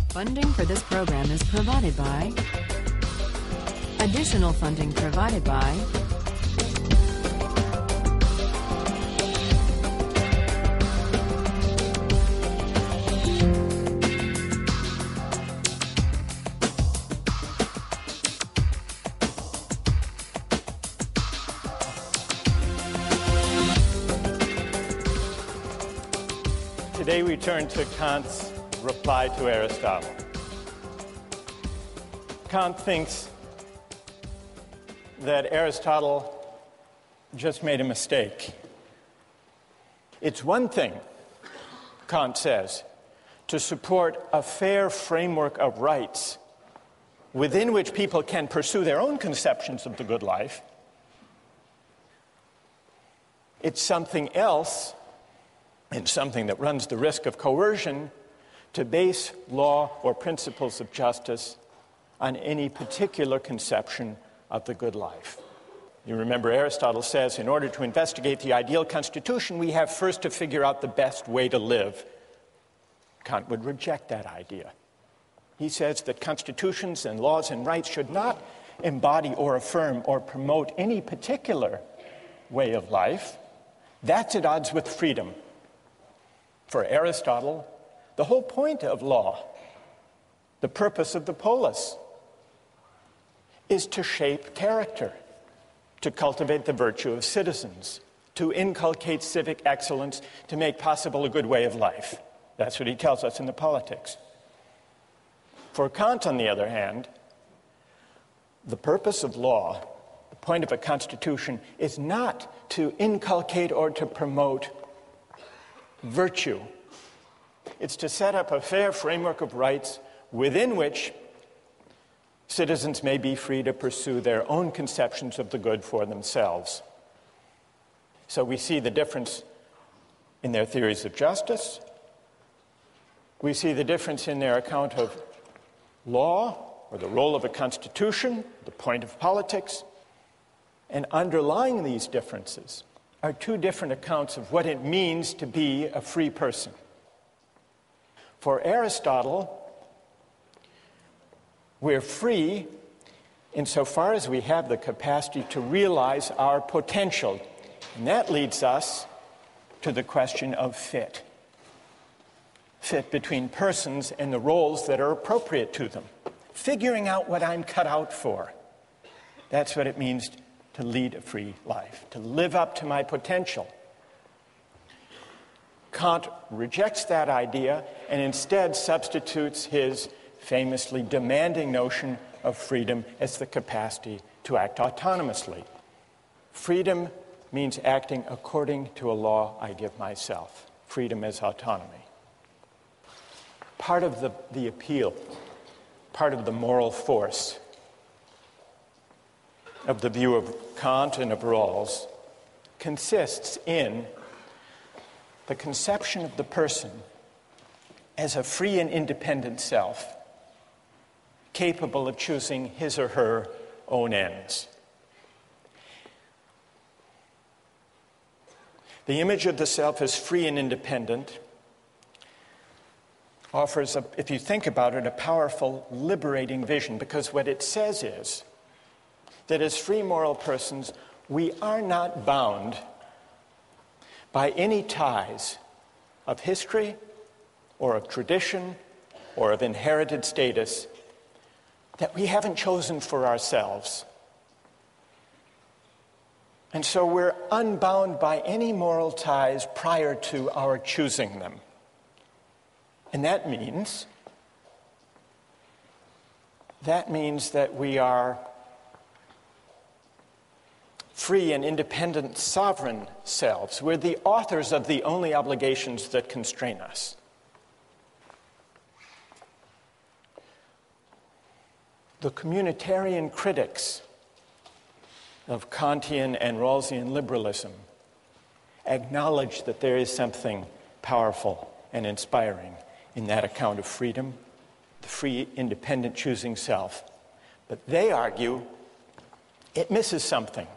Funding for this program is provided by. Additional funding provided by. Today we turn to Kant's reply to Aristotle. Kant thinks that Aristotle just made a mistake. It's one thing, Kant says, to support a fair framework of rights within which people can pursue their own conceptions of the good life. It's something else, and something that runs the risk of coercion, to base law or principles of justice on any particular conception of the good life. You remember Aristotle says, in order to investigate the ideal constitution, we have first to figure out the best way to live. Kant would reject that idea. He says that constitutions and laws and rights should not embody or affirm or promote any particular way of life. That's at odds with freedom. For Aristotle, the whole point of law, the purpose of the polis, is to shape character, to cultivate the virtue of citizens, to inculcate civic excellence, to make possible a good way of life. That's what he tells us in the Politics. For Kant, on the other hand, the purpose of law, the point of a constitution, is not to inculcate or to promote virtue. It's to set up a fair framework of rights within which citizens may be free to pursue their own conceptions of the good for themselves. So we see the difference in their theories of justice. We see the difference in their account of law, or the role of a constitution, the point of politics. And underlying these differences are two different accounts of what it means to be a free person. For Aristotle, we're free insofar as we have the capacity to realize our potential. And that leads us to the question of fit. Fit between persons and the roles that are appropriate to them. Figuring out what I'm cut out for. That's what it means to lead a free life, to live up to my potential. Kant rejects that idea and instead substitutes his famously demanding notion of freedom as the capacity to act autonomously. Freedom means acting according to a law I give myself. Freedom is autonomy. Part of the appeal, part of the moral force of the view of Kant and of Rawls consists in the conception of the person as a free and independent self, capable of choosing his or her own ends. The image of the self as free and independent offers, if you think about it, a powerful, liberating vision, because what it says is that as free moral persons, we are not bound by any ties of history or of tradition or of inherited status that we haven't chosen for ourselves. And so we're unbound by any moral ties prior to our choosing them. And that means that we are free and independent sovereign selves. We're the authors of the only obligations that constrain us. The communitarian critics of Kantian and Rawlsian liberalism acknowledge that there is something powerful and inspiring in that account of freedom, the free, independent choosing self. But they argue it misses something.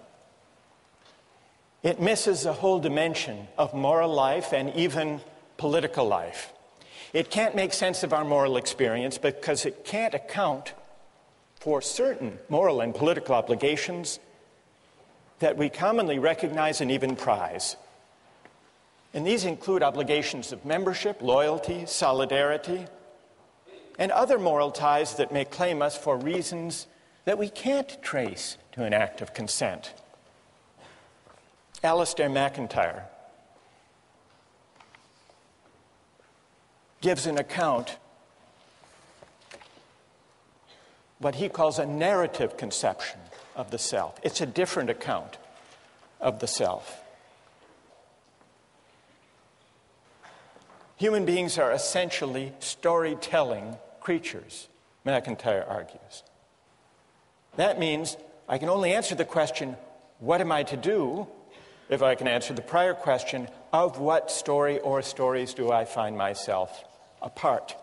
It misses a whole dimension of moral life and even political life. It can't make sense of our moral experience because it can't account for certain moral and political obligations that we commonly recognize and even prize. And these include obligations of membership, loyalty, solidarity, and other moral ties that may claim us for reasons that we can't trace to an act of consent. Alistair MacIntyre gives an account, what he calls a narrative conception of the self. It's a different account of the self. Human beings are essentially storytelling creatures, MacIntyre argues. That means I can only answer the question, what am I to do, if I can answer the prior question, of what story or stories do I find myself a part?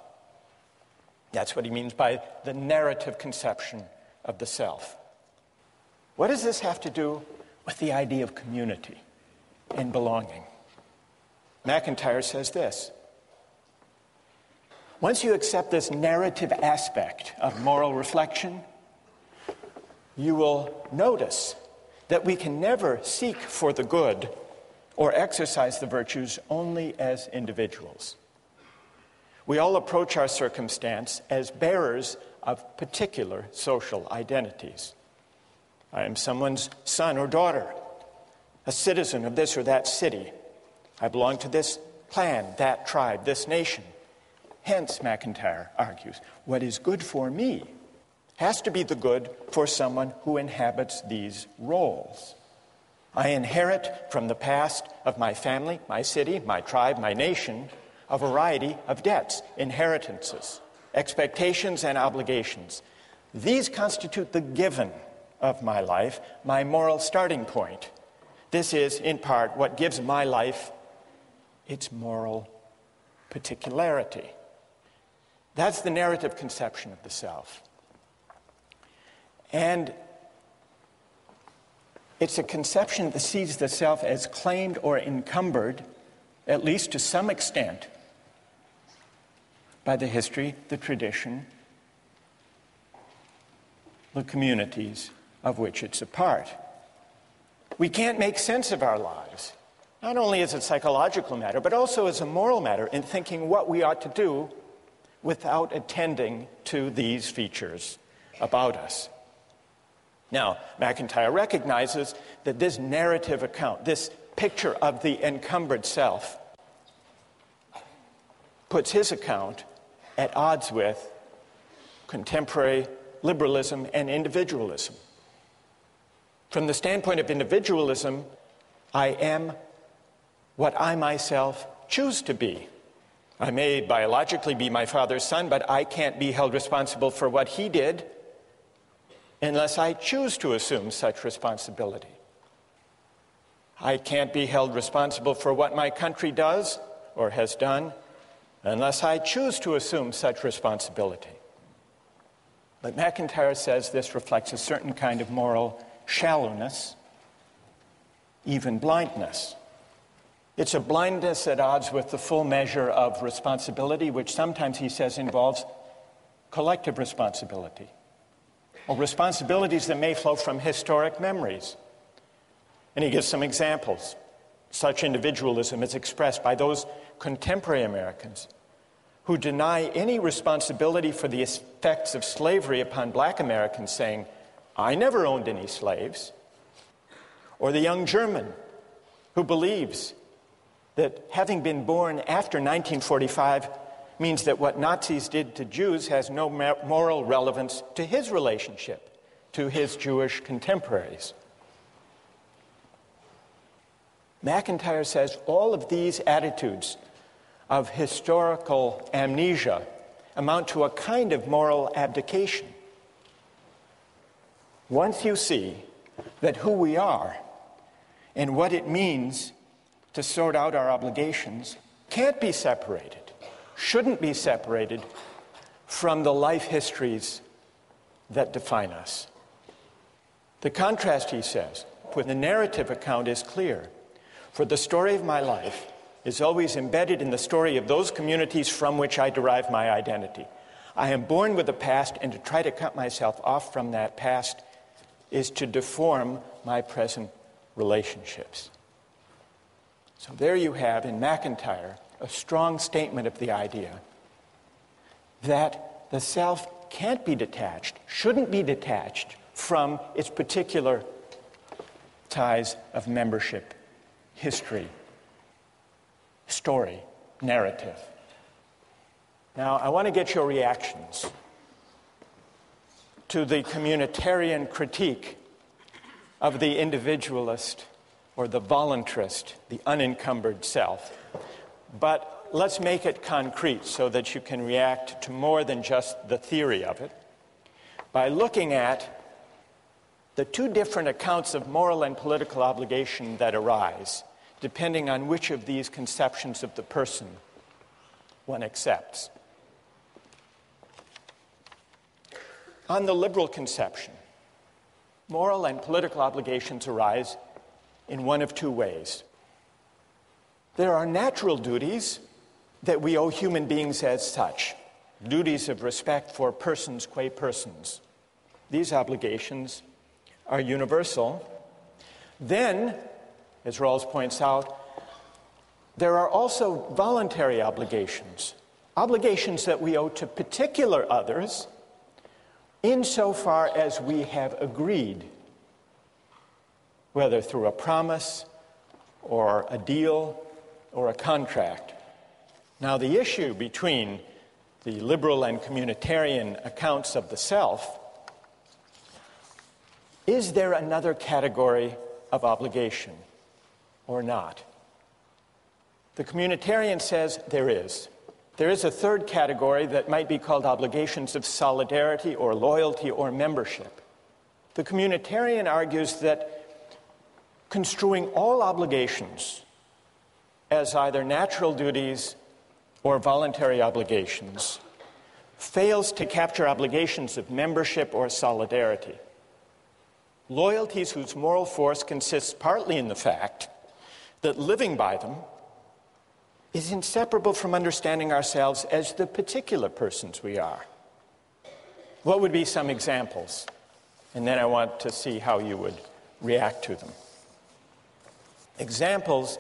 That's what he means by the narrative conception of the self. What does this have to do with the idea of community and belonging? MacIntyre says this: once you accept this narrative aspect of moral reflection, you will notice that we can never seek for the good or exercise the virtues only as individuals. We all approach our circumstance as bearers of particular social identities. I am someone's son or daughter, a citizen of this or that city. I belong to this clan, that tribe, this nation. Hence, MacIntyre argues, what is good for me has to be the good for someone who inhabits these roles. I inherit from the past of my family, my city, my tribe, my nation, a variety of debts, inheritances, expectations, and obligations. These constitute the given of my life, my moral starting point. This is, in part, what gives my life its moral particularity. That's the narrative conception of the self. And it's a conception that sees the self as claimed or encumbered, at least to some extent, by the history, the tradition, the communities of which it's a part. We can't make sense of our lives, not only as a psychological matter, but also as a moral matter in thinking what we ought to do without attending to these features about us. Now, MacIntyre recognizes that this narrative account, this picture of the encumbered self, puts his account at odds with contemporary liberalism and individualism. From the standpoint of individualism, I am what I myself choose to be. I may biologically be my father's son, but I can't be held responsible for what he did unless I choose to assume such responsibility. I can't be held responsible for what my country does or has done unless I choose to assume such responsibility. But MacIntyre says this reflects a certain kind of moral shallowness, even blindness. It's a blindness at odds with the full measure of responsibility, which sometimes, he says, involves collective responsibility, or responsibilities that may flow from historic memories. And he gives some examples. Such individualism is expressed by those contemporary Americans who deny any responsibility for the effects of slavery upon black Americans, saying, I never owned any slaves. Or the young German who believes that having been born after 1945 means that what Nazis did to Jews has no moral relevance to his relationship to his Jewish contemporaries. MacIntyre says all of these attitudes of historical amnesia amount to a kind of moral abdication. Once you see that who we are and what it means to sort out our obligations can't be separated, shouldn't be separated from the life histories that define us. The contrast, he says, with the narrative account is clear. For the story of my life is always embedded in the story of those communities from which I derive my identity. I am born with a past, and to try to cut myself off from that past is to deform my present relationships. So there you have, in MacIntyre, a strong statement of the idea that the self can't be detached, shouldn't be detached from its particular ties of membership, history, story, narrative. Now, I want to get your reactions to the communitarian critique of the individualist or the voluntarist, the unencumbered self. But let's make it concrete so that you can react to more than just the theory of it by looking at the two different accounts of moral and political obligation that arise, depending on which of these conceptions of the person one accepts. On the liberal conception, moral and political obligations arise in one of two ways. There are natural duties that we owe human beings as such, duties of respect for persons qua persons. These obligations are universal. Then, as Rawls points out, there are also voluntary obligations, obligations that we owe to particular others insofar as we have agreed, whether through a promise or a deal or a contract. Now, the issue between the liberal and communitarian accounts of the self, is there another category of obligation or not? The communitarian says there is. There is a third category that might be called obligations of solidarity or loyalty or membership. The communitarian argues that construing all obligations as either natural duties or voluntary obligations fails to capture obligations of membership or solidarity. Loyalties whose moral force consists partly in the fact that living by them is inseparable from understanding ourselves as the particular persons we are. What would be some examples? And then I want to see how you would react to them. Examples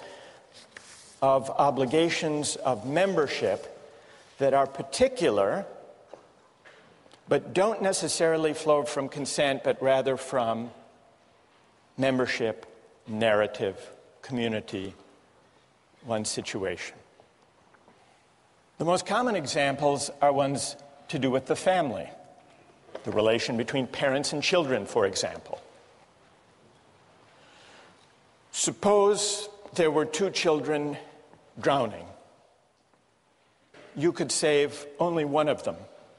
of obligations of membership that are particular but don't necessarily flow from consent, but rather from membership, narrative, community, one's situation. The most common examples are ones to do with the family, the relation between parents and children, for example. Suppose there were two children drowning. You could save only one of them.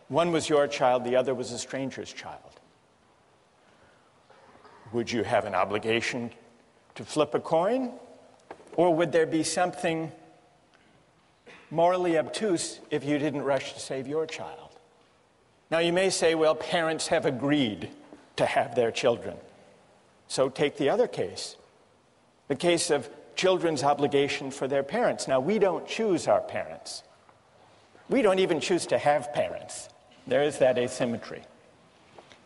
One was your child, the other was a stranger's child. Would you have an obligation to flip a coin? Or would there be something morally obtuse if you didn't rush to save your child? Now you may say, well, parents have agreed to have their children. So take the other case, the case of children's obligation for their parents. Now we don't choose our parents. We don't even choose to have parents. There is that asymmetry.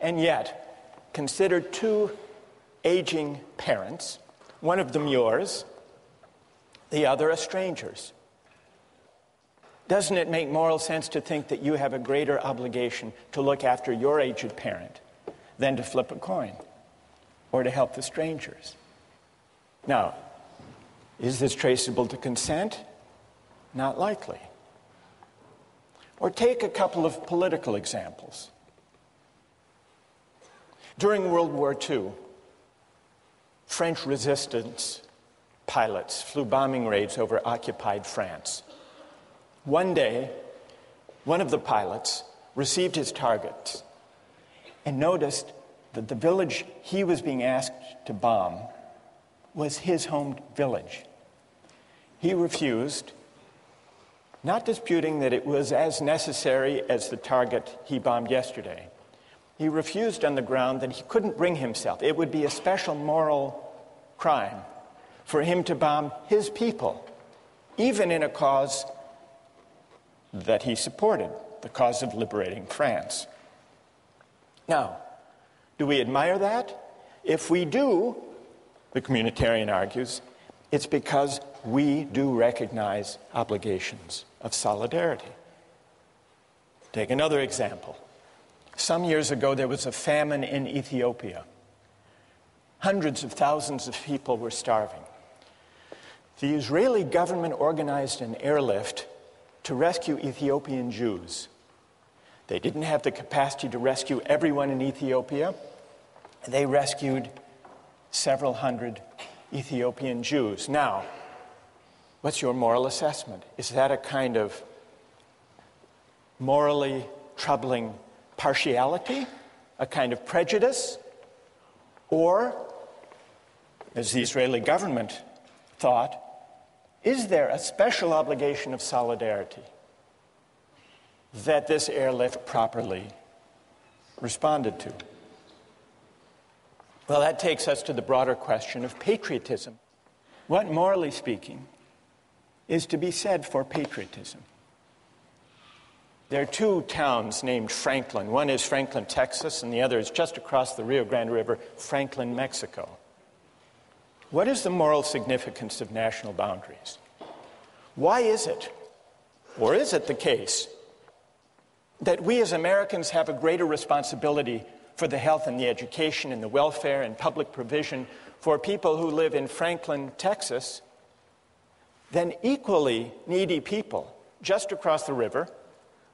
And yet, consider two aging parents, one of them yours, the other a stranger's. Doesn't it make moral sense to think that you have a greater obligation to look after your aged parent than to flip a coin or to help the strangers? Now, is this traceable to consent? Not likely. Or take a couple of political examples. During World War II, French resistance pilots flew bombing raids over occupied France. One day, one of the pilots received his targets and noticed that the village he was being asked to bomb was his home village. He refused, not disputing that it was as necessary as the target he bombed yesterday. He refused on the ground that he couldn't bring himself. It would be a special moral crime for him to bomb his people even in a cause that he supported, the cause of liberating France. Now, do we admire that? If we do, the communitarian argues, it's because we do recognize obligations of solidarity. Take another example. Some years ago, there was a famine in Ethiopia. Hundreds of thousands of people were starving. The Israeli government organized an airlift to rescue Ethiopian Jews. They didn't have the capacity to rescue everyone in Ethiopia. They rescued several hundred Ethiopian Jews. Now, what's your moral assessment? Is that a kind of morally troubling partiality, a kind of prejudice? Or, as the Israeli government thought, is there a special obligation of solidarity that this airlift properly responded to? Well, that takes us to the broader question of patriotism. What, morally speaking, is to be said for patriotism? There are two towns named Franklin. One is Franklin, Texas, and the other is just across the Rio Grande River, Franklin, Mexico. What is the moral significance of national boundaries? Why is it, or is it the case, that we as Americans have a greater responsibility for the health and the education and the welfare and public provision for people who live in Franklin, Texas, than equally needy people just across the river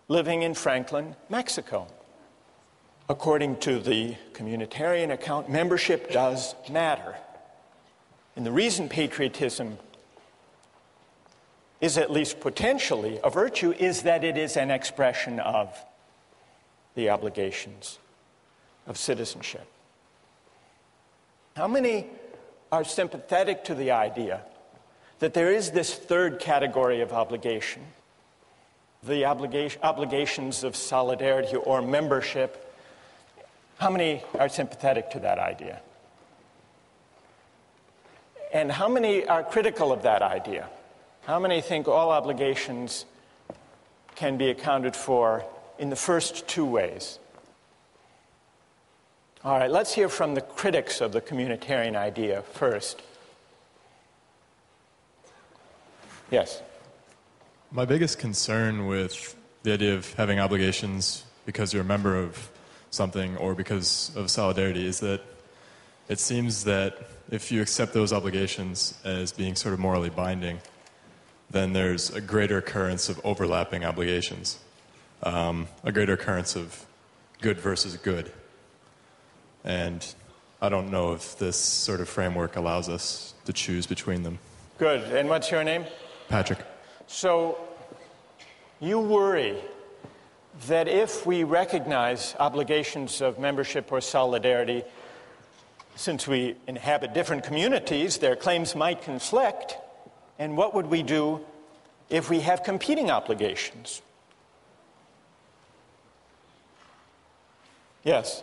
living in Franklin, Mexico? According to the communitarian account, membership does matter. And the reason patriotism is at least potentially a virtue is that it is an expression of the obligations of citizenship. How many are sympathetic to the idea that there is this third category of obligation, the obligations of solidarity or membership? How many are sympathetic to that idea? And how many are critical of that idea? How many think all obligations can be accounted for in the first two ways? All right, let's hear from the critics of the communitarian idea first. Yes? My biggest concern with the idea of having obligations because you're a member of something or because of solidarity is that it seems that if you accept those obligations as being sort of morally binding, then there's a greater occurrence of overlapping obligations, a greater occurrence of good versus good. And I don't know if this sort of framework allows us to choose between them. Good. And what's your name? Patrick. So you worry that if we recognize obligations of membership or solidarity, since we inhabit different communities, their claims might conflict. And what would we do if we have competing obligations? Yes?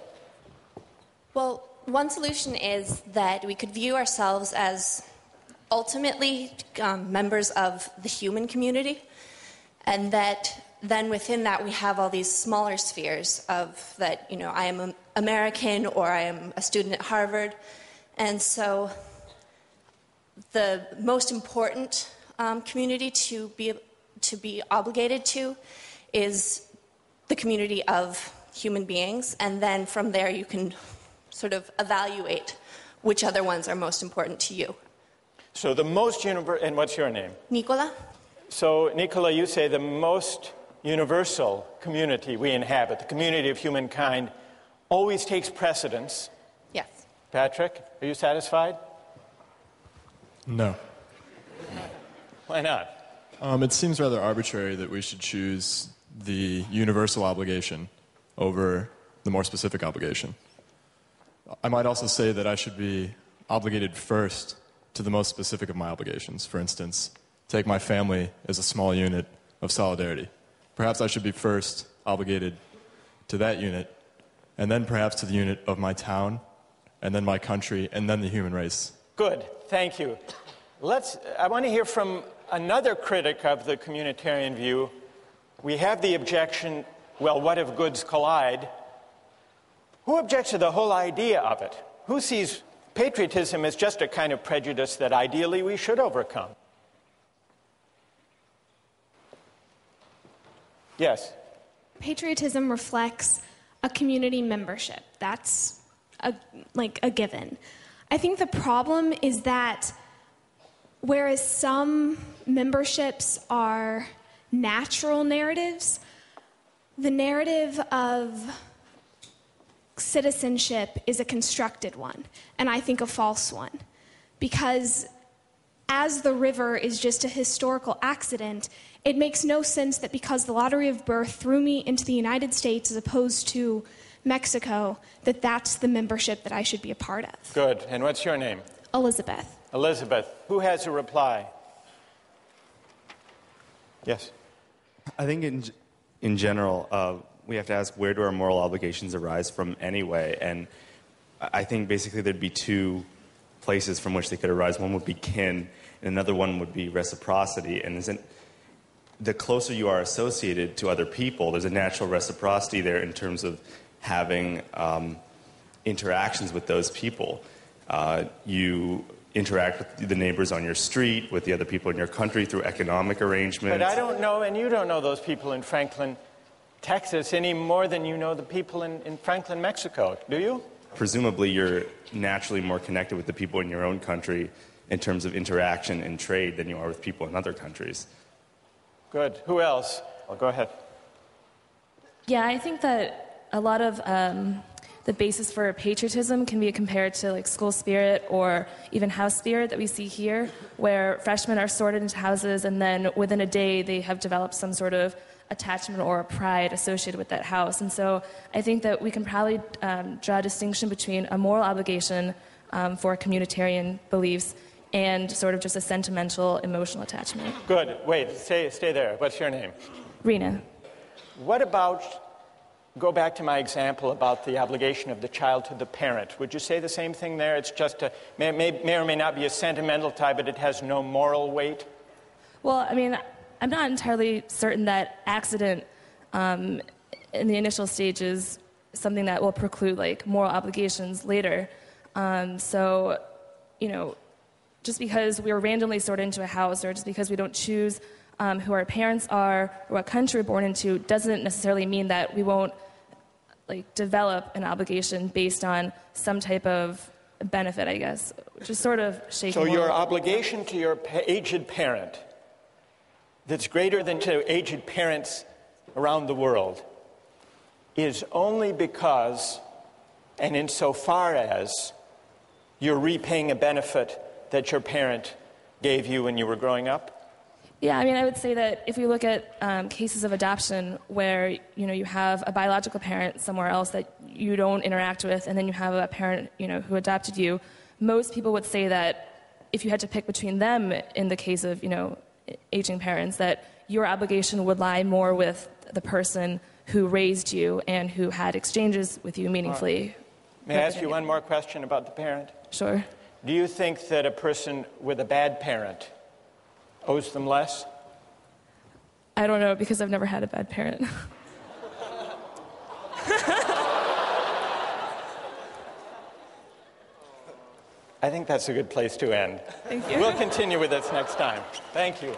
Well, one solution is that we could view ourselves as ultimately members of the human community, and that then within that we have all these smaller spheres of that, I am an American or I am a student at Harvard. And so the most important community to be obligated to is the community of human beings, and then from there you can sort of evaluate which other ones are most important to you. So the most and what's your name? Nicola? So, Nicola, you say the most universal community we inhabit, the community of humankind, always takes precedence. Yes. Patrick, are you satisfied? No. Why not? It seems rather arbitrary that we should choose the universal obligation over the more specific obligation. I might also say that I should be obligated first to the most specific of my obligations. For instance, take my family as a small unit of solidarity. Perhaps I should be first obligated to that unit, and then perhaps to the unit of my town, and then my country, and then the human race. Good, thank you. I want to hear from another critic of the communitarian view, we have the objection, well, what if goods collide? Who objects to the whole idea of it? Who sees patriotism as just a kind of prejudice that ideally we should overcome? Yes? Patriotism reflects a community membership. That's a given. I think the problem is that whereas some memberships are natural narratives, the narrative of citizenship is a constructed one, and I think a false one. Because as the river is just a historical accident, it makes no sense that because the lottery of birth threw me into the United States as opposed to Mexico, that that's the membership that I should be a part of. Good. And what's your name? Elizabeth. Elizabeth. Who has a reply? Yes. I think in general, we have to ask, where do our moral obligations arise from anyway? And I think basically there'd be two places from which they could arise. One would be kin, and another one would be reciprocity. And the closer you are associated to other people, there's a natural reciprocity there in terms of having interactions with those people. You interact with the neighbors on your street, with the other people in your country through economic arrangements. But I don't know, and you don't know those people in Franklin, Texas, any more than you know the people in Franklin, Mexico, do you? Presumably you're naturally more connected with the people in your own country in terms of interaction and trade than you are with people in other countries. Good. Who else? Well, go ahead. Yeah, I think that a lot of the basis for patriotism can be compared to like school spirit or even house spirit that we see here, where freshmen are sorted into houses and then within a day they have developed some sort of attachment or pride associated with that house. And so I think that we can probably draw a distinction between a moral obligation for communitarian beliefs and sort of just a sentimental, emotional attachment. Good. Wait, stay there. What's your name? Rena. What about, go back to my example about the obligation of the child to the parent. Would you say the same thing there? It's just may or may not be a sentimental tie, but it has no moral weight? Well, I mean, I'm not entirely certain that accident in the initial stage is something that will preclude like moral obligations later. So, you know, just because we were randomly sorted into a house or just because we don't choose who our parents are or what country we're born into doesn't necessarily mean that we won't like develop an obligation based on some type of benefit, I guess, which is sort of shaky. So your obligation to your aged parent that's greater than to aged parents around the world is only because and insofar as you're repaying a benefit that your parent gave you when you were growing up? Yeah, I mean, I would say that if we look at cases of adoption where, you know, you have a biological parent somewhere else that you don't interact with, and then you have a parent, you know, who adopted you, most people would say that if you had to pick between them in the case of, you know, aging parents, that your obligation would lie more with the person who raised you and who had exchanges with you meaningfully. May I ask you one more question about the parent? Sure. Do you think that a person with a bad parent owes them less? I don't know, because I've never had a bad parent. I think that's a good place to end. Thank you. We'll continue with this next time. Thank you.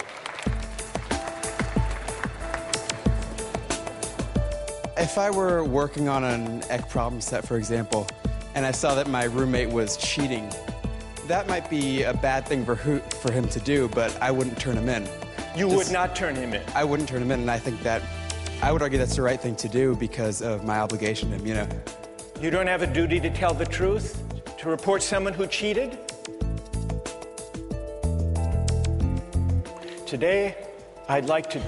If I were working on an EC problem set, for example, and I saw that my roommate was cheating, that might be a bad thing for him to do, but I wouldn't turn him in. You would not turn him in? I wouldn't turn him in, and I think that, I would argue that's the right thing to do because of my obligation to him, you know. You don't have a duty to tell the truth? To report someone who cheated? Today, I'd like to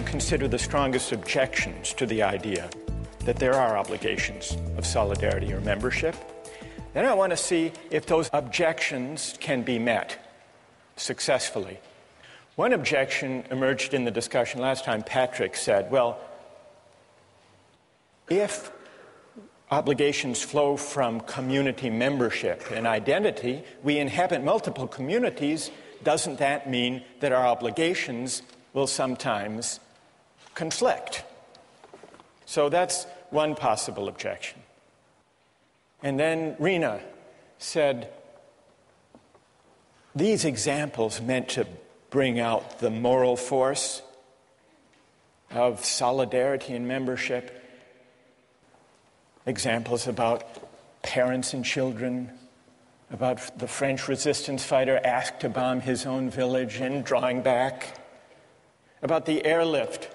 consider the strongest objections to the idea that there are obligations of solidarity or membership. Then I want to see if those objections can be met successfully. One objection emerged in the discussion last time. Patrick said, well, if obligations flow from community membership and identity, we inhabit multiple communities, doesn't that mean that our obligations will sometimes conflict? So that's one possible objection. And then Rena said, these examples meant to bring out the moral force of solidarity and membership. Examples about parents and children, about the French resistance fighter asked to bomb his own village and drawing back, about the airlift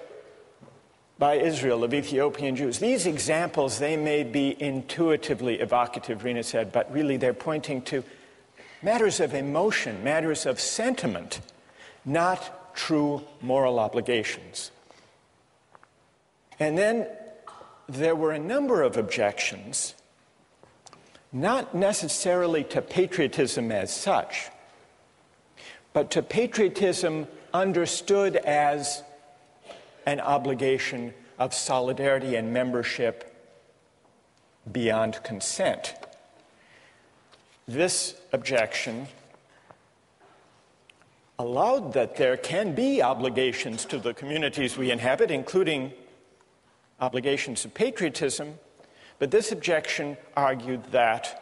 by Israel of Ethiopian Jews. These examples, they may be intuitively evocative, Rena said, but really they're pointing to matters of emotion, matters of sentiment, not true moral obligations. And then there were a number of objections, not necessarily to patriotism as such, but to patriotism understood as an obligation of solidarity and membership beyond consent. This objection allowed that there can be obligations to the communities we inhabit, including obligations of patriotism, but this objection argued that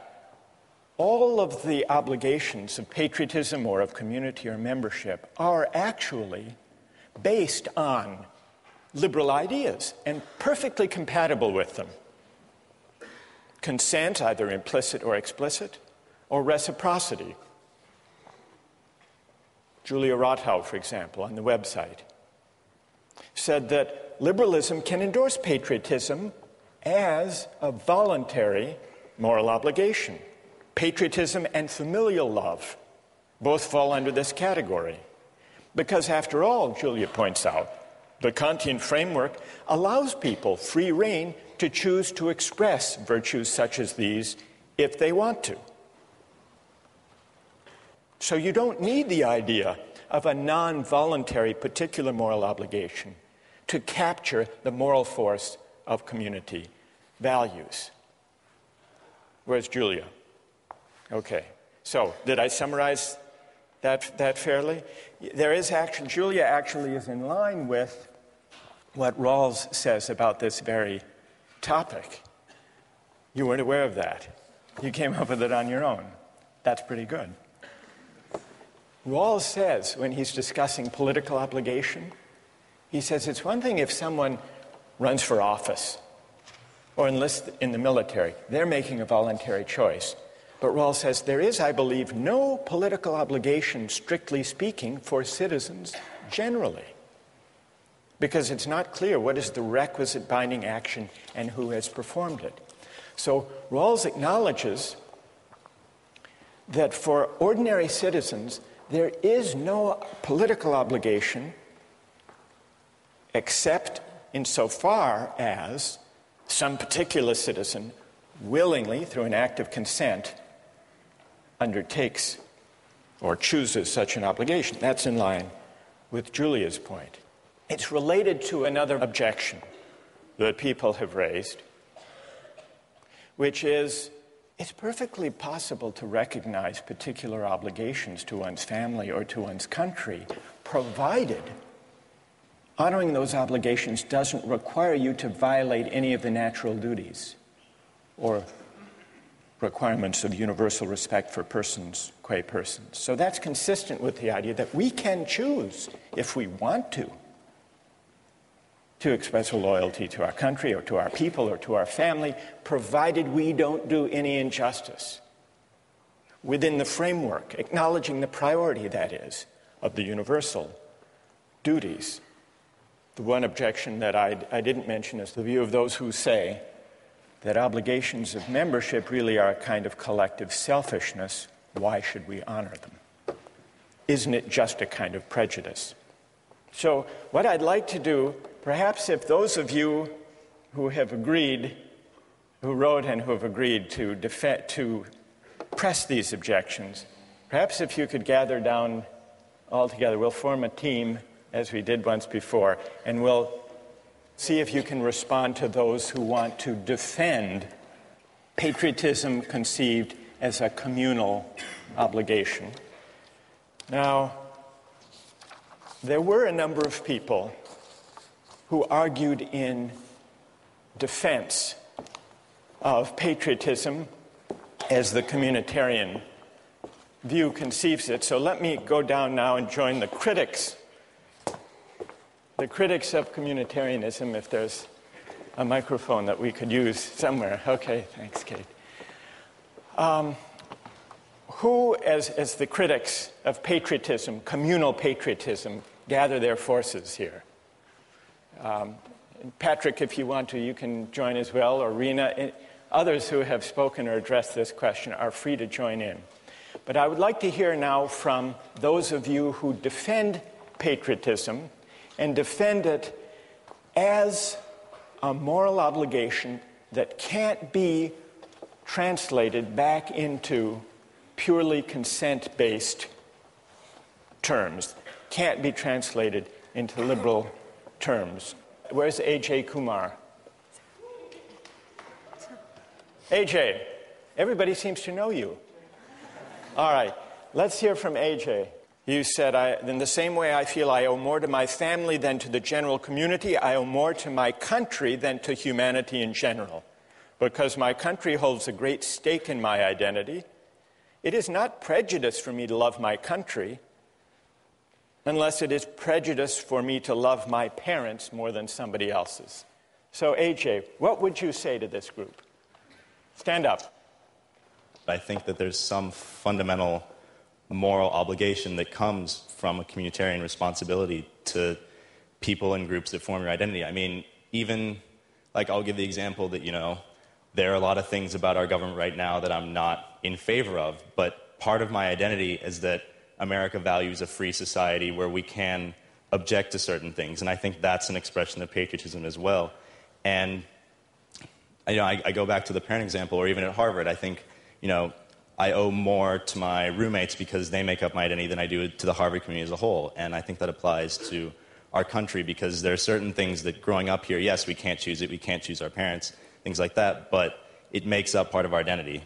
all of the obligations of patriotism or of community or membership are actually based on liberal ideas and perfectly compatible with them. Consent, either implicit or explicit, or reciprocity. Julia Rothau, for example, on the website, said that liberalism can endorse patriotism as a voluntary moral obligation. Patriotism and familial love both fall under this category. Because after all, Julia points out, the Kantian framework allows people free rein to choose to express virtues such as these if they want to. So you don't need the idea of a non-voluntary particular moral obligation to capture the moral force of community values. Where's Julia? Okay, so did I summarize that fairly? There is action. Julia actually is in line with what Rawls says about this very topic. You weren't aware of that. You came up with it on your own. That's pretty good. Rawls says, when he's discussing political obligation, he says it's one thing if someone runs for office or enlists in the military. They're making a voluntary choice. But Rawls says there is, I believe, no political obligation, strictly speaking, for citizens generally, because it's not clear what is the requisite binding action and who has performed it. So Rawls acknowledges that for ordinary citizens, there is no political obligation except insofar as some particular citizen willingly, through an act of consent, undertakes or chooses such an obligation. That's in line with Julia's point. It's related to another objection that people have raised, which is it's perfectly possible to recognize particular obligations to one's family or to one's country, provided honoring those obligations doesn't require you to violate any of the natural duties or requirements of universal respect for persons, qua persons. So that's consistent with the idea that we can choose, if we want to express a loyalty to our country or to our people or to our family, provided we don't do any injustice within the framework, acknowledging the priority, that is, of the universal duties. The one objection that I didn't mention is the view of those who say that obligations of membership really are a kind of collective selfishness. Why should we honor them? Isn't it just a kind of prejudice? So what I'd like to do, perhaps if those of you who have agreed, who wrote and who have agreed to press these objections, perhaps if you could gather down all together, we'll form a team as we did once before, and we'll see if you can respond to those who want to defend patriotism conceived as a communal obligation. Now, there were a number of people who argued in defense of patriotism as the communitarian view conceives it. So let me go down now and join the critics of communitarianism, if there's a microphone that we could use somewhere. Okay, thanks, Kate. Who, as the critics of patriotism, communal patriotism, gather their forces here? Patrick, if you want to, you can join as well, or Rena. Others who have spoken or addressed this question are free to join in. But I would like to hear now from those of you who defend patriotism and defend it as a moral obligation that can't be translated back into purely consent-based terms, can't be translated into liberal terms. Where's A.J. Kumar? A.J., everybody seems to know you. All right, let's hear from A.J. You said, in the same way I feel I owe more to my family than to the general community, I owe more to my country than to humanity in general. Because my country holds a great stake in my identity, it is not prejudice for me to love my country unless it is prejudice for me to love my parents more than somebody else's. So, AJ, what would you say to this group? Stand up. I think that there's some fundamental moral obligation that comes from a communitarian responsibility to people and groups that form your identity. I mean, even, I'll give the example that, there are a lot of things about our government right now that I'm not in favor of, but part of my identity is that America values a free society where we can object to certain things, and I think that's an expression of patriotism as well. And, I go back to the parent example, or even at Harvard, I think, I owe more to my roommates because they make up my identity than I do to the Harvard community as a whole, and I think that applies to our country because there are certain things that growing up here, yes, we can't choose it, we can't choose our parents, things like that, but it makes up part of our identity.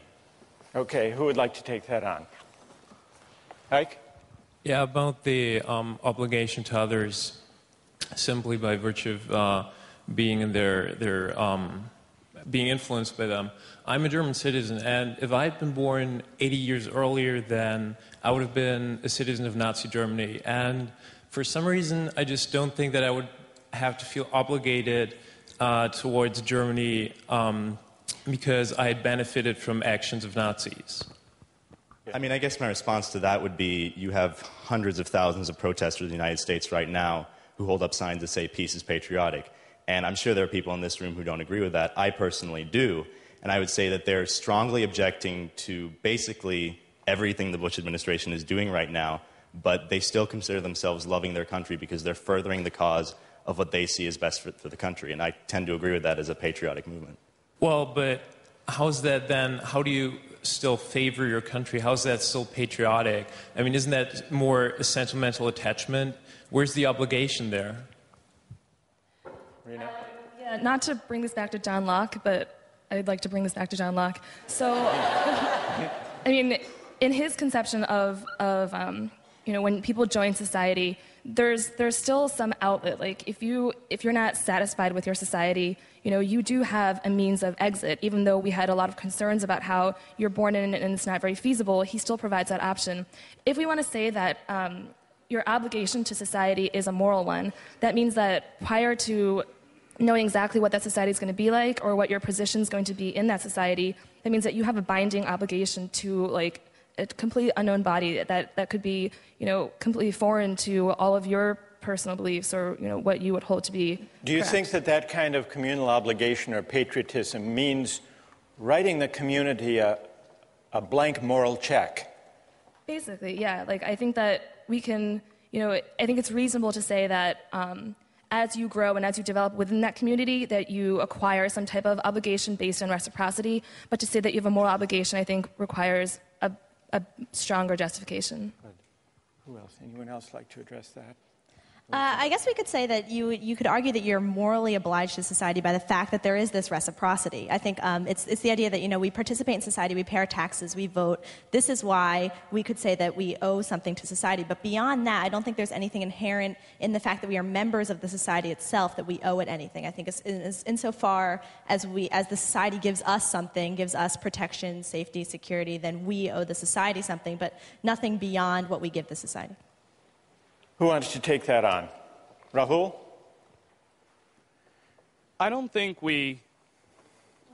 Okay, who would like to take that on? Ike? Yeah, about the obligation to others simply by virtue of being in being influenced by them. I'm a German citizen, and if I had been born 80 years earlier, then I would have been a citizen of Nazi Germany. And for some reason, I just don't think that I would have to feel obligated towards Germany because I had benefited from actions of Nazis. I mean, I guess my response to that would be you have hundreds of thousands of protesters in the United States right now who hold up signs that say peace is patriotic. And I'm sure there are people in this room who don't agree with that. I personally do. And I would say that they're strongly objecting to basically everything the Bush administration is doing right now, but they still consider themselves loving their country because they're furthering the cause of what they see as best for the country. And I tend to agree with that as a patriotic movement. Well, but how's that then? How do you still favor your country? How's that still patriotic? I mean, isn't that more a sentimental attachment? Where's the obligation there? Rena? Yeah, not to bring this back to John Locke, but I'd like to bring this back to John Locke. So, I mean, in his conception of when people join society, there's still some outlet. Like if you're not satisfied with your society, you do have a means of exit. Even though we had a lot of concerns about how you're born in and it's not very feasible, he still provides that option. If we want to say that your obligation to society is a moral one, that means that prior to knowing exactly what that society is going to be like or what your position is going to be in that society, that means that you have a binding obligation to like a completely unknown body that could be, completely foreign to all of your personal beliefs or, what you would hold to be Do you correct. think that kind of communal obligation or patriotism means writing the community a blank moral check? Basically, yeah. Like, I think that we can, I think it's reasonable to say that as you grow and as you develop within that community, that you acquire some type of obligation based on reciprocity. But to say that you have a moral obligation, I think, requires a stronger justification. Good. Who else? Anyone else like to address that? I guess we could say that you could argue that you're morally obliged to society by the fact that there is this reciprocity. I think it's the idea that, we participate in society, we pay our taxes, we vote. This is why we could say that we owe something to society. But beyond that, I don't think there's anything inherent in the fact that we are members of the society itself that we owe it anything. I think it's insofar as the society gives us something, gives us protection, safety, security, then we owe the society something, but nothing beyond what we give the society. Who wants to take that on? Rahul? I don't think we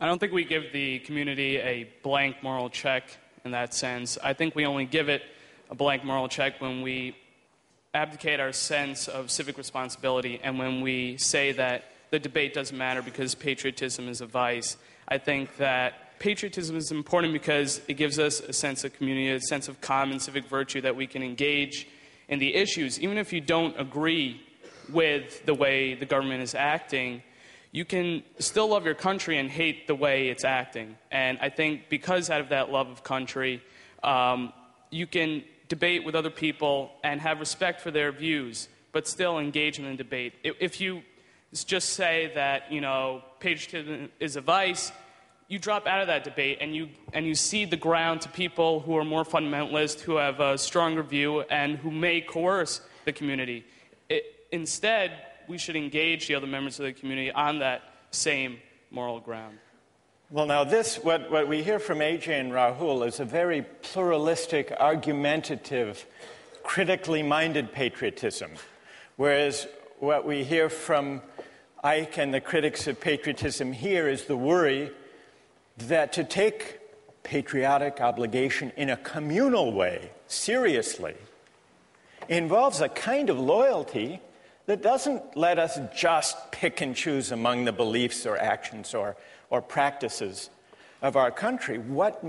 give the community a blank moral check in that sense. I think we only give it a blank moral check when we abdicate our sense of civic responsibility and when we say that the debate doesn't matter because patriotism is a vice. I think that patriotism is important because it gives us a sense of community, a sense of common civic virtue that we can engage in the issues. Even if you don't agree with the way the government is acting, you can still love your country and hate the way it's acting. And I think because out of that love of country, you can debate with other people and have respect for their views, but still engage in the debate. If you just say that, patriotism is a vice, you drop out of that debate and you cede the ground to people who are more fundamentalist, who have a stronger view, and who may coerce the community. Instead, we should engage the other members of the community on that same moral ground. Well, now what we hear from AJ and Rahul is a very pluralistic, argumentative, critically minded patriotism, whereas what we hear from Ike and the critics of patriotism here is the worry that to take patriotic obligation in a communal way, seriously, involves a kind of loyalty that doesn't let us just pick and choose among the beliefs or actions or practices of our country. What's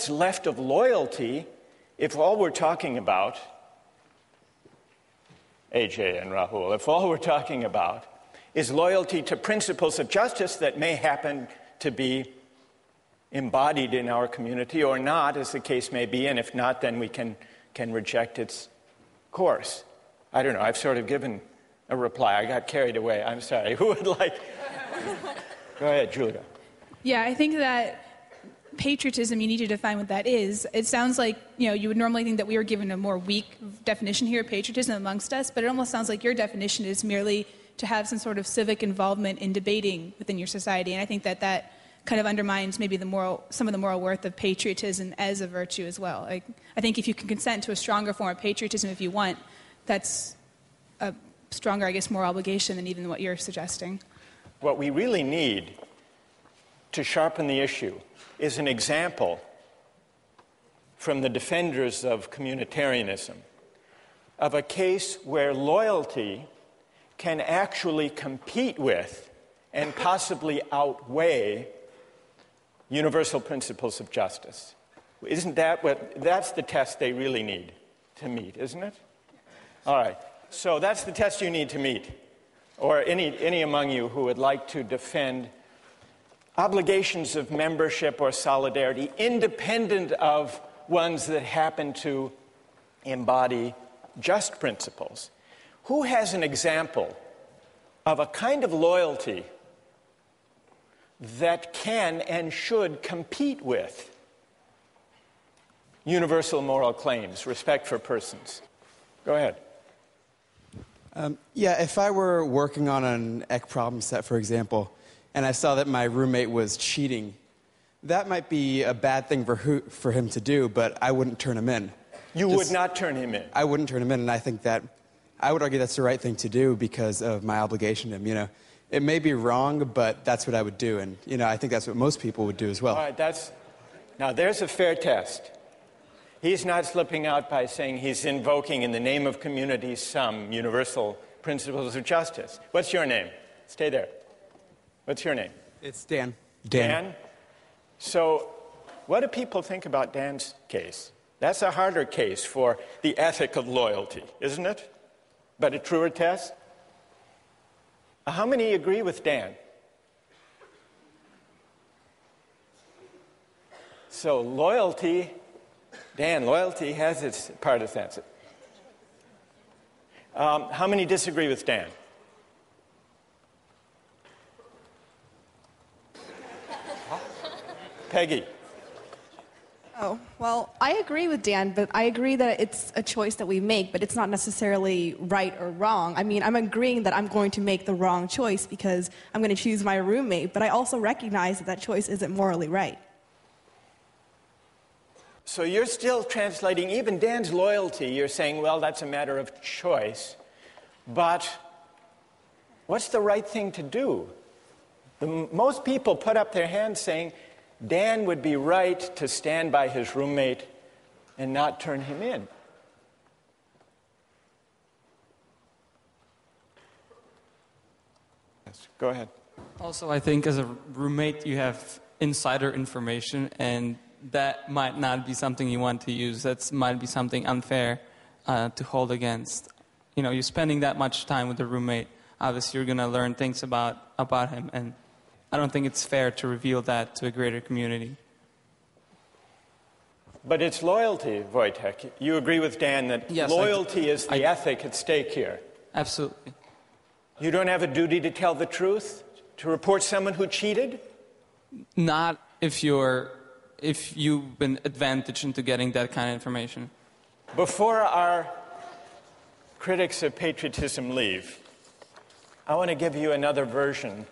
left of loyalty if all we're talking about, AJ and Rahul, if all we're talking about is loyalty to principles of justice that may happen to be embodied in our community or not, as the case may be, and if not, then we can reject its course. I don't know, I've sort of given a reply. I got carried away. I'm sorry. Who would like? Go ahead, Julia. Yeah, I think that patriotism, you need to define what that is. It sounds like, you would normally think that we were given a more weak definition here of patriotism amongst us, but it almost sounds like your definition is merely to have some sort of civic involvement in debating within your society. And I think that kind of undermines maybe some of the moral worth of patriotism as a virtue as well. I think if you can consent to a stronger form of patriotism if you want, that's a stronger, moral obligation than even what you're suggesting. What we really need to sharpen the issue is an example from the defenders of communitarianism of a case where loyalty can actually compete with and possibly outweigh universal principles of justice. Isn't that's the test they really need to meet, isn't it? All right, so that's the test you need to meet, or any among you who would like to defend obligations of membership or solidarity independent of ones that happen to embody just principles. Who has an example of a kind of loyalty that can and should compete with universal moral claims, respect for persons? Go ahead. If I were working on an EC problem set, for example, and I saw that my roommate was cheating, that might be a bad thing for him to do, but I wouldn't turn him in. You would not turn him in? I wouldn't turn him in, and I think that I would argue that's the right thing to do because of my obligation to him. It may be wrong, but that's what I would do, and I think that's what most people would do as well. All right, now there's a fair test. He's not slipping out by saying he's invoking in the name of community some universal principles of justice. What's your name? Stay there. What's your name? It's Dan. Dan? So what do people think about Dan's case? That's a harder case for the ethic of loyalty, isn't it? But a truer test? How many agree with Dan? So loyalty, Dan, loyalty has its partisans. How many disagree with Dan? Peggy. Oh, well, I agree with Dan, but I agree that it's a choice that we make, but it's not necessarily right or wrong. I mean, I'm agreeing that I'm going to make the wrong choice because I'm going to choose my roommate, but I also recognize that that choice isn't morally right. So you're still translating even Dan's loyalty. You're saying, well, that's a matter of choice. But what's the right thing to do? Most people put up their hands saying, Dan would be right to stand by his roommate and not turn him in. Yes, go ahead. Also, I think as a roommate, you have insider information, and that might not be something you want to use. That might be something unfair to hold against. You know, you're spending that much time with a roommate. Obviously, you're going to learn things about him, and I don't think it's fair to reveal that to a greater community. But it's loyalty, Wojtek. You agree with Dan that yes, loyalty is the ethic at stake here. Absolutely. You don't have a duty to tell the truth, to report someone who cheated? Not if you've been advantaged into getting that kind of information. Before our critics of patriotism leave, I want to give you another version,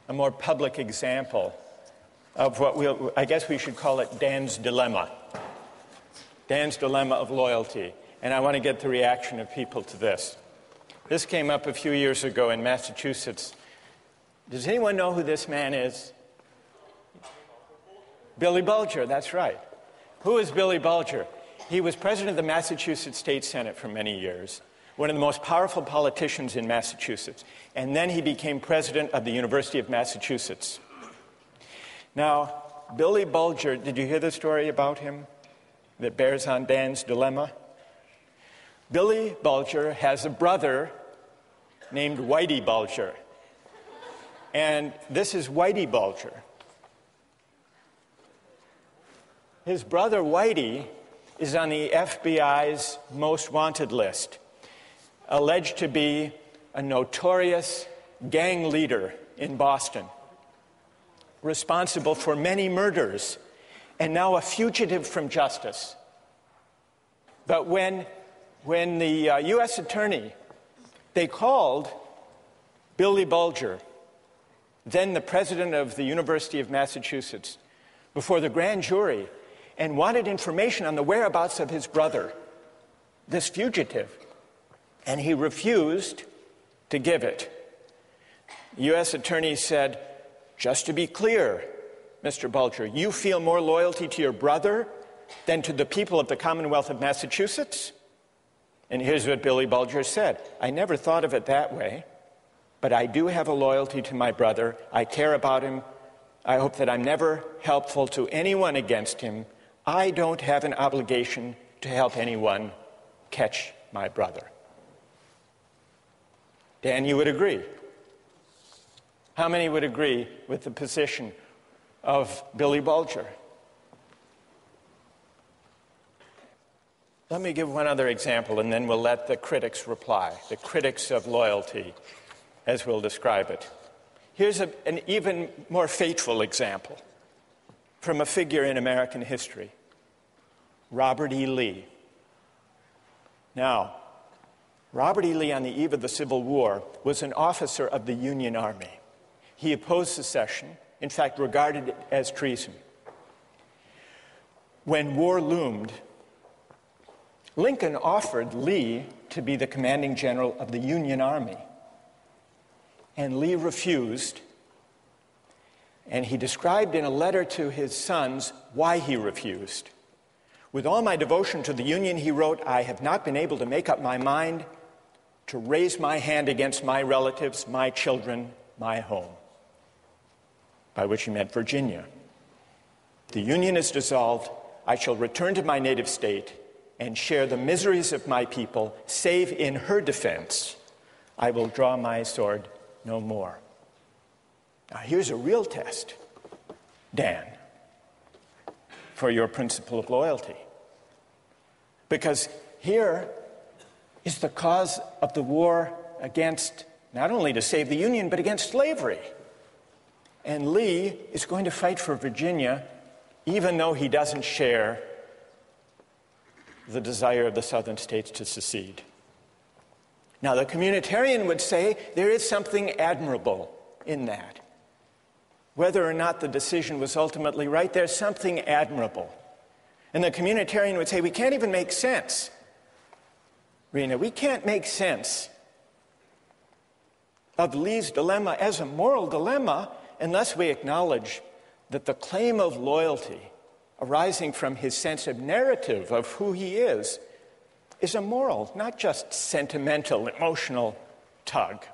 a more public example of what I guess we should call it Dan's dilemma. Dan's dilemma of loyalty. And I want to get the reaction of people to this. This came up a few years ago in Massachusetts. Does anyone know who this man is? Billy Bulger, that's right. Who is Billy Bulger? He was president of the Massachusetts State Senate for many years, one of the most powerful politicians in Massachusetts. And then he became president of the University of Massachusetts. Now, Billy Bulger, did you hear the story about him that bears on Dan's dilemma? Billy Bulger has a brother named Whitey Bulger. And this is Whitey Bulger. His brother Whitey is on the FBI's most wanted list, alleged to be a notorious gang leader in Boston, responsible for many murders, and now a fugitive from justice. But when the U.S. attorney, they called Billy Bulger, then the president of the University of Massachusetts, before the grand jury, and wanted information on the whereabouts of his brother, this fugitive. And he refused to give it. The U.S. attorney said, just to be clear, Mr. Bulger, you feel more loyalty to your brother than to the people of the Commonwealth of Massachusetts? And here's what Billy Bulger said. I never thought of it that way, but I do have a loyalty to my brother. I care about him. I hope that I'm never helpful to anyone against him. I don't have an obligation to help anyone catch my brother. Dan, you would agree? How many would agree with the position of Billy Bulger? Let me give one other example, and then we'll let the critics reply, the critics of loyalty, as we'll describe it. Here's an even more fateful example from a figure in American history, Robert E. Lee. Now, Robert E. Lee, on the eve of the Civil War, was an officer of the Union Army. He opposed secession, in fact, regarded it as treason. When war loomed, Lincoln offered Lee to be the commanding general of the Union Army. And Lee refused. And he described in a letter to his sons why he refused. With all my devotion to the Union, he wrote, I have not been able to make up my mind to raise my hand against my relatives, my children, my home. By which he meant Virginia. The Union is dissolved. I shall return to my native state and share the miseries of my people, save in her defense. I will draw my sword no more. Now here's a real test, Dan, for your principle of loyalty. Because here, is the cause of the war against, not only to save the Union, but against slavery. And Lee is going to fight for Virginia, even though he doesn't share the desire of the southern states to secede. Now, the communitarian would say there is something admirable in that. Whether or not the decision was ultimately right, there's something admirable. And the communitarian would say, we can't even make sense. Rena, we can't make sense of Lee's dilemma as a moral dilemma unless we acknowledge that the claim of loyalty arising from his sense of narrative of who he is a moral, not just sentimental, emotional tug.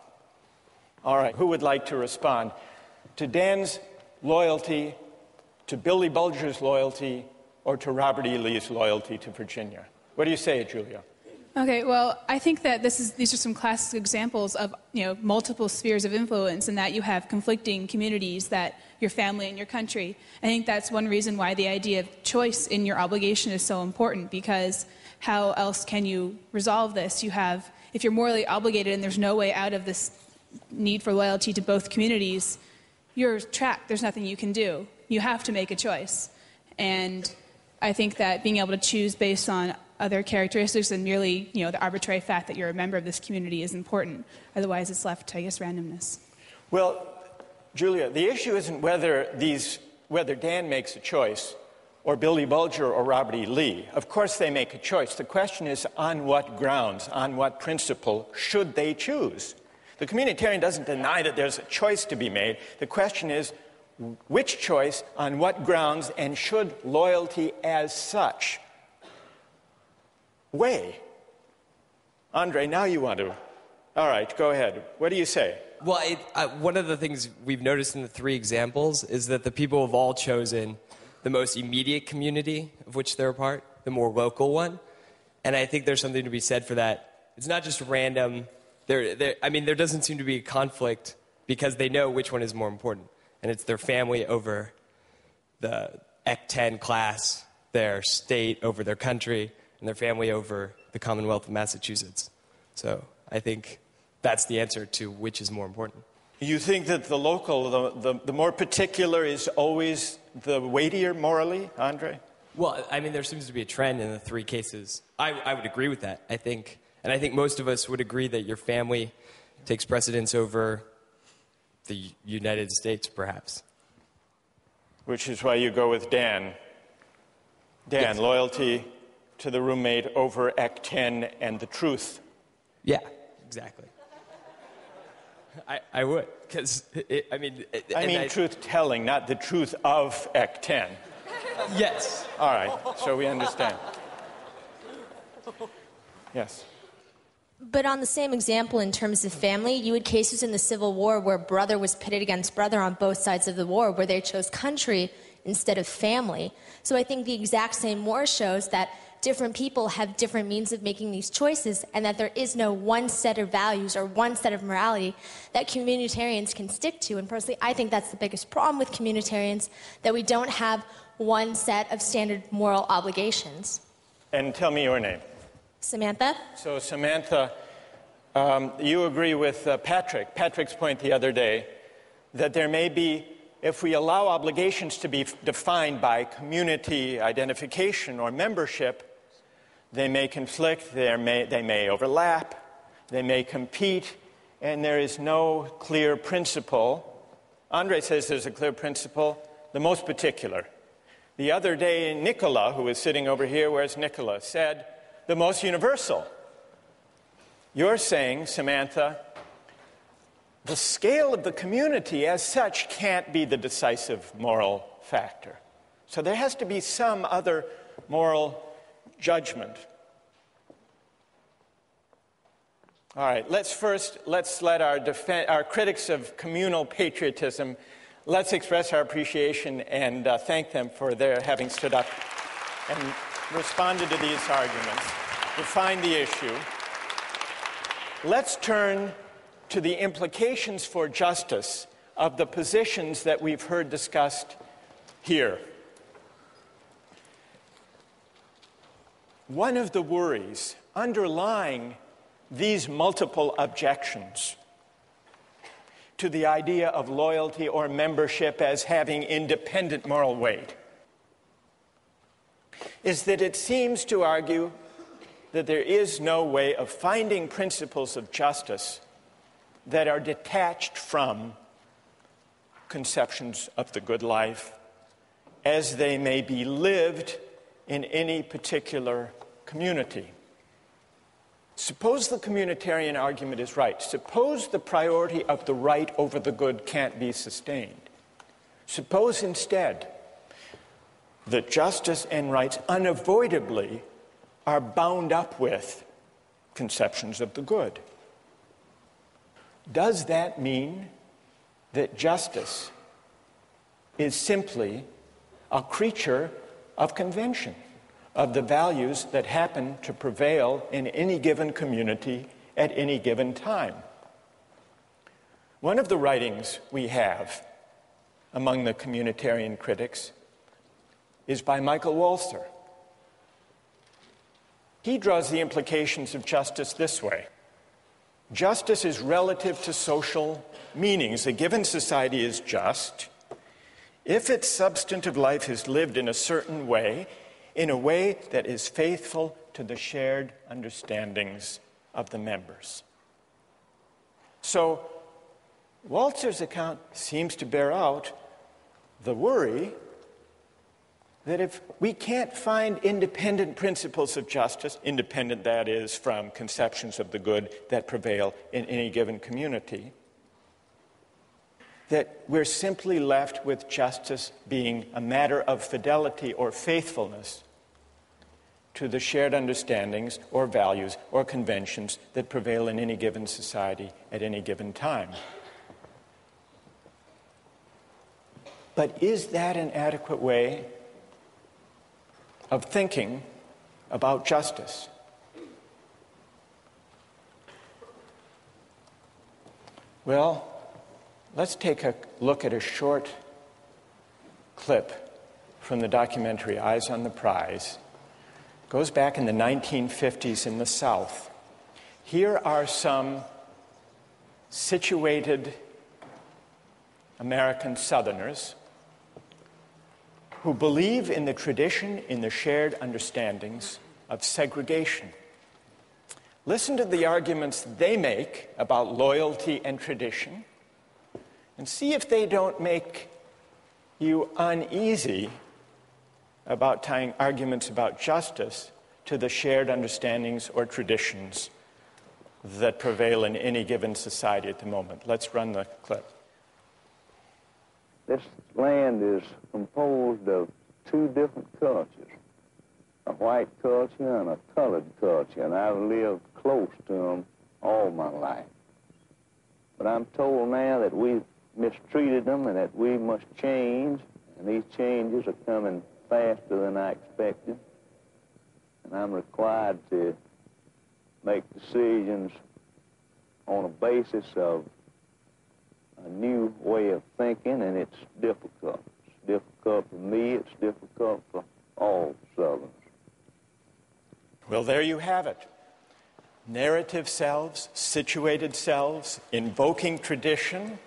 All right, who would like to respond to Dan's loyalty, to Billy Bulger's loyalty, or to Robert E. Lee's loyalty to Virginia? What do you say, Julia? Okay, well, I think that these are some classic examples of multiple spheres of influence, and that you have conflicting communities, that your family and your country. I think that's one reason why the idea of choice in your obligation is so important, because how else can you resolve this? If you're morally obligated and there's no way out of this need for loyalty to both communities, you're trapped. There's nothing you can do. You have to make a choice. And I think that being able to choose based on other characteristics than merely, the arbitrary fact that you're a member of this community is important. Otherwise, it's left to, randomness. Well, Julia, the issue isn't whether Dan makes a choice or Billy Bulger or Robert E. Lee. Of course they make a choice. The question is on what grounds, on what principle should they choose? The communitarian doesn't deny that there's a choice to be made. The question is which choice, on what grounds, and should loyalty as such weigh? Andre, now you want to. All right, go ahead. What do you say? Well, one of the things we've noticed in the three examples is that the people have all chosen the most immediate community of which they're a part, the more local one. And I think there's something to be said for that. It's not just random. There doesn't seem to be a conflict because they know which one is more important. And it's their family over the Ec 10 class, their state over their country, and their family over the Commonwealth of Massachusetts. So I think that's the answer to which is more important. You think that the local, the more particular is always the weightier morally, Andre? Well, there seems to be a trend in the three cases. I would agree with that, I think. And I think most of us would agree that your family takes precedence over the United States, perhaps. Which is why you go with Dan. Dan, yes. Loyalty to the roommate over Act 10 and the truth. Yeah, exactly. I would, because, truth-telling, not the truth of Act 10. Yes. All right, so we understand. Yes. But on the same example, in terms of family, you had cases in the Civil War where brother was pitted against brother on both sides of the war, where they chose country instead of family. So I think the exact same war shows that different people have different means of making these choices, and that there is no one set of values or one set of morality that communitarians can stick to. And personally, I think that's the biggest problem with communitarians, that we don't have one set of standard moral obligations. And tell me your name. Samantha. So, Samantha, you agree with Patrick's point the other day, that there may be, if we allow obligations to be defined by community identification or membership, they may conflict, they may overlap, they may compete, and there is no clear principle. Andre says there's a clear principle, the most particular. The other day, Nicola, who is sitting over here, where's Nicola, said, the most universal. You're saying, Samantha, the scale of the community as such can't be the decisive moral factor. So there has to be some other moral judgment. All right, let's let our critics of communal patriotism, let's express our appreciation and thank them for their having stood up and responded to these arguments, defined the issue. Let's turn to the implications for justice of the positions that we've heard discussed here. One of the worries underlying these multiple objections to the idea of loyalty or membership as having independent moral weight is that it seems to argue that there is no way of finding principles of justice that are detached from conceptions of the good life as they may be lived in any particular community. Suppose the communitarian argument is right. Suppose the priority of the right over the good can't be sustained. Suppose instead that justice and rights unavoidably are bound up with conceptions of the good. Does that mean that justice is simply a creature of convention, of the values that happen to prevail in any given community at any given time? One of the writings we have among the communitarian critics is by Michael Walzer. He draws the implications of justice this way. Justice is relative to social meanings. A given society is just if its substantive life is lived in a certain way, in a way that is faithful to the shared understandings of the members. So, Walzer's account seems to bear out the worry that if we can't find independent principles of justice, independent, that is, from conceptions of the good that prevail in any given community, that we're simply left with justice being a matter of fidelity or faithfulness to the shared understandings or values or conventions that prevail in any given society at any given time. But is that an adequate way of thinking about justice? Well, let's take a look at a short clip from the documentary Eyes on the Prize. It goes back in the 1950s in the South. Here are some situated American Southerners who believe in the tradition, in the shared understandings of segregation. Listen to the arguments they make about loyalty and tradition, and see if they don't make you uneasy about tying arguments about justice to the shared understandings or traditions that prevail in any given society at the moment. Let's run the clip. This land is composed of two different cultures, a white culture and a colored culture, and I've lived close to them all my life. But I'm told now that we've mistreated them and that we must change, and these changes are coming faster than I expected, and I'm required to make decisions on a basis of a new way of thinking, and it's difficult. It's difficult for me, it's difficult for all Southerners. Well, there you have it. Narrative selves, situated selves, invoking tradition.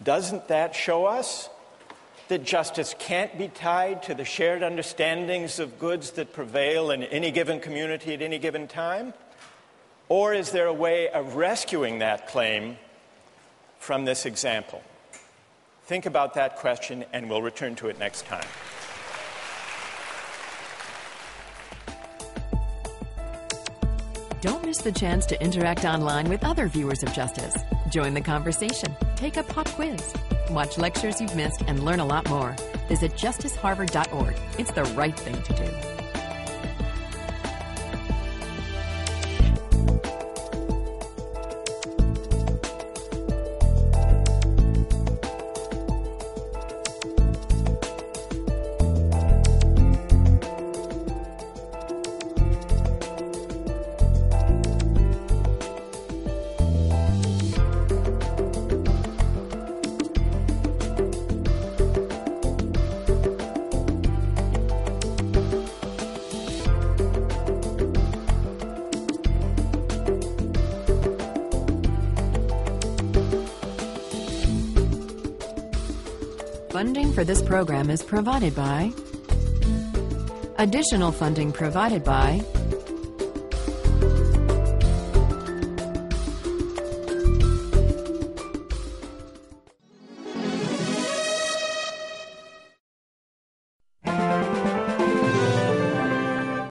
Doesn't that show us that justice can't be tied to the shared understandings of goods that prevail in any given community at any given time? Or is there a way of rescuing that claim from this example? Think about that question, and we'll return to it next time. Don't miss the chance to interact online with other viewers of Justice. Join the conversation, take a pop quiz, watch lectures you've missed, and learn a lot more. Visit justiceharvard.org. It's the right thing to do. Funding for this program is provided by... Additional funding provided by